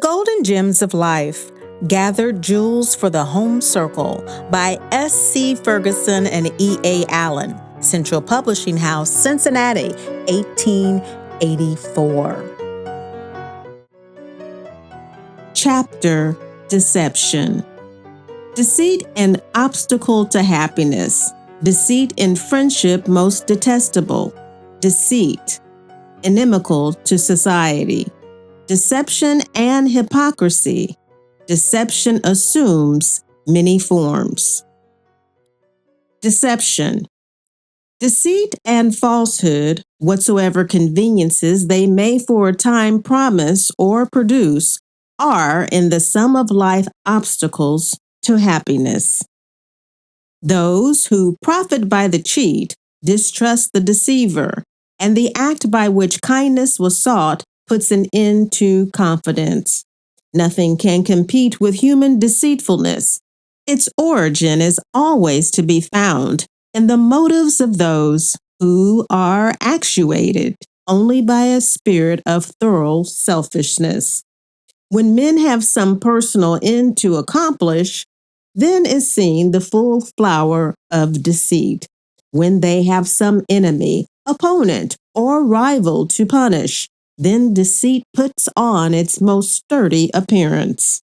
Golden Gems of Life, Gathered Jewels for the Home Circle by S.C. Ferguson and E.A. Allen, Central Publishing House, Cincinnati, 1884. Chapter Deception. Deceit an obstacle to happiness. Deceit in friendship most detestable. Deceit, inimical to society. Deception and hypocrisy. Deception assumes many forms. Deception. Deceit and falsehood, whatsoever conveniences they may for a time promise or produce, are in the sum of life obstacles to happiness. Those who profit by the cheat distrust the deceiver, and the act by which kindness was sought puts an end to confidence. Nothing can compete with human deceitfulness. Its origin is always to be found in the motives of those who are actuated only by a spirit of thorough selfishness. When men have some personal end to accomplish, then is seen the full flower of deceit. When they have some enemy, opponent, or rival to punish, then deceit puts on its most sturdy appearance.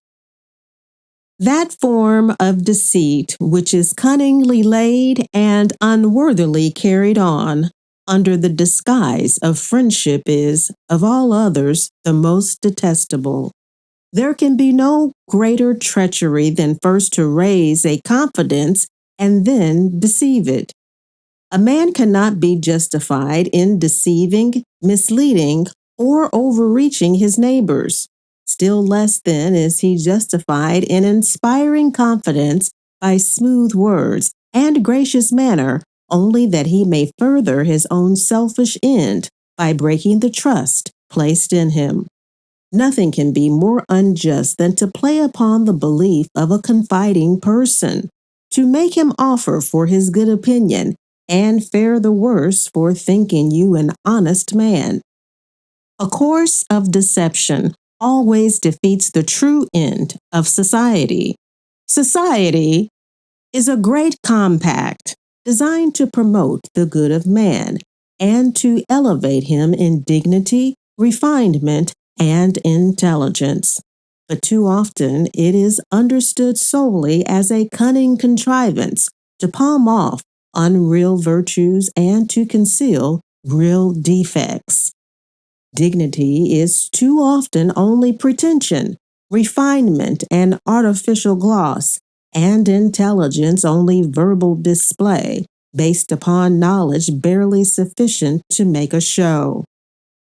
That form of deceit which is cunningly laid and unworthily carried on under the disguise of friendship is, of all others, the most detestable. There can be no greater treachery than first to raise a confidence and then deceive it. A man cannot be justified in deceiving, misleading, or overreaching his neighbors. Still less then is he justified in inspiring confidence by smooth words and gracious manner, only that he may further his own selfish end by breaking the trust placed in him. Nothing can be more unjust than to play upon the belief of a confiding person, to make him offer for his good opinion, and fare the worse for thinking you an honest man. A course of deception always defeats the true end of society. Society is a great compact designed to promote the good of man and to elevate him in dignity, refinement, and intelligence. But too often it is understood solely as a cunning contrivance to palm off unreal virtues and to conceal real defects. Dignity is too often only pretension, refinement and artificial gloss, and intelligence only verbal display, based upon knowledge barely sufficient to make a show.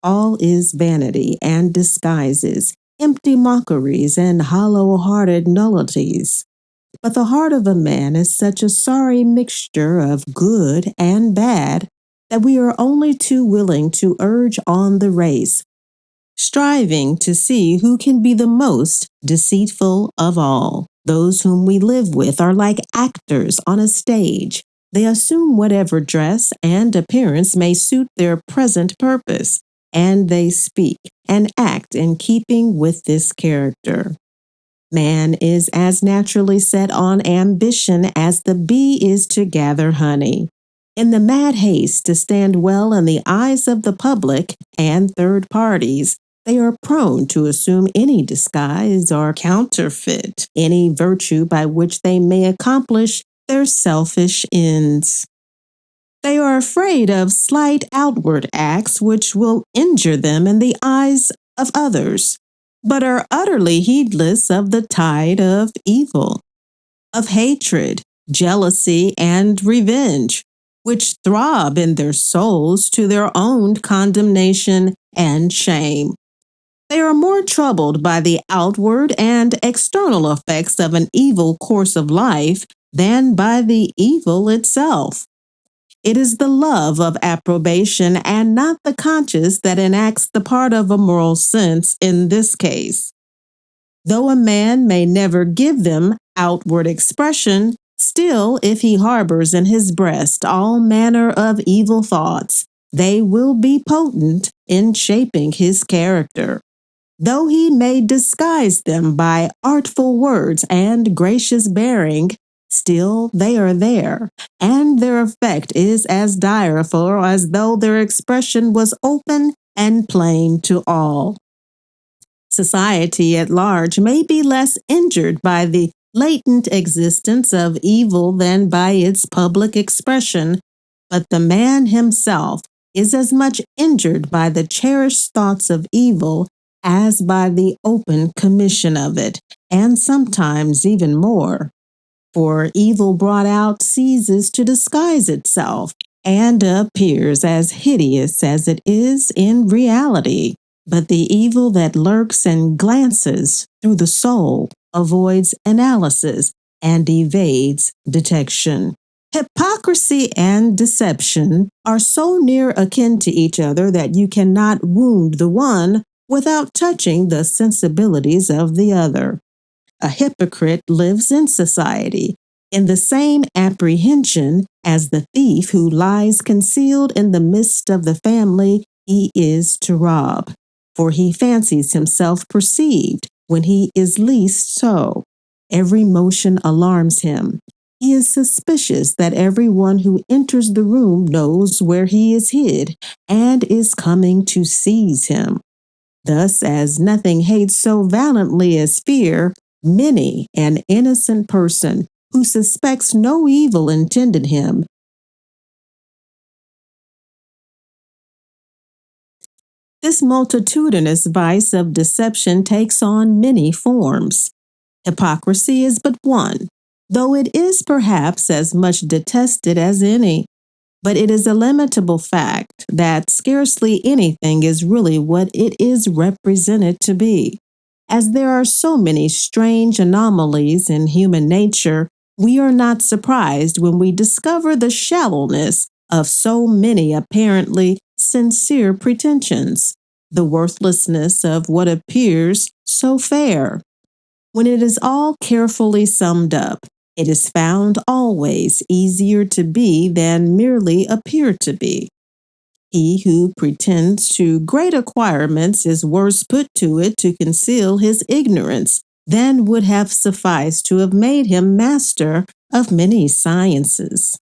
All is vanity and disguises, empty mockeries and hollow-hearted nullities. But the heart of a man is such a sorry mixture of good and bad that we are only too willing to urge on the race, striving to see who can be the most deceitful of all. Those whom we live with are like actors on a stage. They assume whatever dress and appearance may suit their present purpose, and they speak and act in keeping with this character. Man is as naturally set on ambition as the bee is to gather honey. In the mad haste to stand well in the eyes of the public and third parties, they are prone to assume any disguise or counterfeit any virtue by which they may accomplish their selfish ends. They are afraid of slight outward acts which will injure them in the eyes of others, but are utterly heedless of the tide of evil, of hatred, jealousy, and revenge, which throb in their souls to their own condemnation and shame. They are more troubled by the outward and external effects of an evil course of life than by the evil itself. It is the love of approbation and not the conscience that enacts the part of a moral sense in this case. Though a man may never give them outward expression, still, if he harbors in his breast all manner of evil thoughts, they will be potent in shaping his character. Though he may disguise them by artful words and gracious bearing, still they are there, and their effect is as direful as though their expression was open and plain to all. Society at large may be less injured by the latent existence of evil than by its public expression, but the man himself is as much injured by the cherished thoughts of evil as by the open commission of it, and sometimes even more. For evil brought out ceases to disguise itself and appears as hideous as it is in reality. But the evil that lurks and glances through the soul avoids analysis and evades detection. Hypocrisy and deception are so near akin to each other that you cannot wound the one without touching the sensibilities of the other. A hypocrite lives in society in the same apprehension as the thief who lies concealed in the midst of the family he is to rob, for he fancies himself perceived when he is least so. Every motion alarms him. He is suspicious that everyone who enters the room knows where he is hid and is coming to seize him. Thus, as nothing hates so violently as fear, many an innocent person who suspects no evil intended him. This multitudinous vice of deception takes on many forms. Hypocrisy is but one, though it is perhaps as much detested as any. But it is a lamentable fact that scarcely anything is really what it is represented to be. As there are so many strange anomalies in human nature, we are not surprised when we discover the shallowness of so many apparently sincere pretensions, the worthlessness of what appears so fair. When it is all carefully summed up, it is found always easier to be than merely appear to be. He who pretends to great acquirements is worse put to it to conceal his ignorance than would have sufficed to have made him master of many sciences.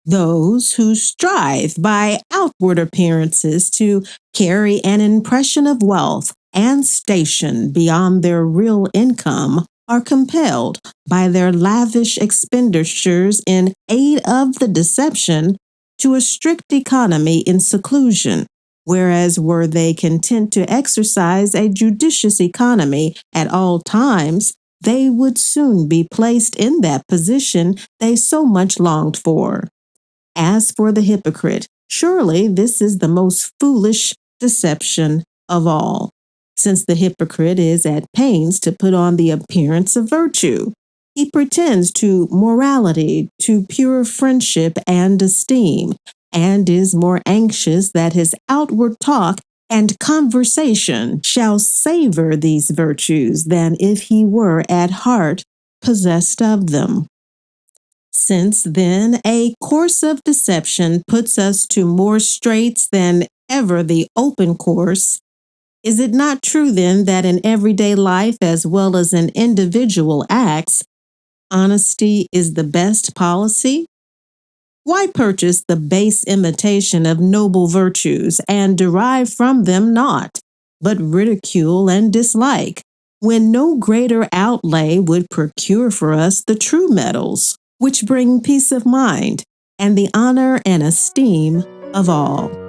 Those who strive by outward appearances to carry an impression of wealth and station beyond their real income are compelled by their lavish expenditures in aid of the deception to a strict economy in seclusion, whereas were they content to exercise a judicious economy at all times, they would soon be placed in that position they so much longed for. As for the hypocrite, surely this is the most foolish deception of all, since the hypocrite is at pains to put on the appearance of virtue. He pretends to morality, to pure friendship and esteem, and is more anxious that his outward talk and conversation shall savor these virtues than if he were at heart possessed of them. Since then, a course of deception puts us to more straits than ever the open course. Is it not true then that in everyday life as well as in individual acts, honesty is the best policy? Why purchase the base imitation of noble virtues and derive from them naught but ridicule and dislike, when no greater outlay would procure for us the true metals, which bring peace of mind and the honor and esteem of all?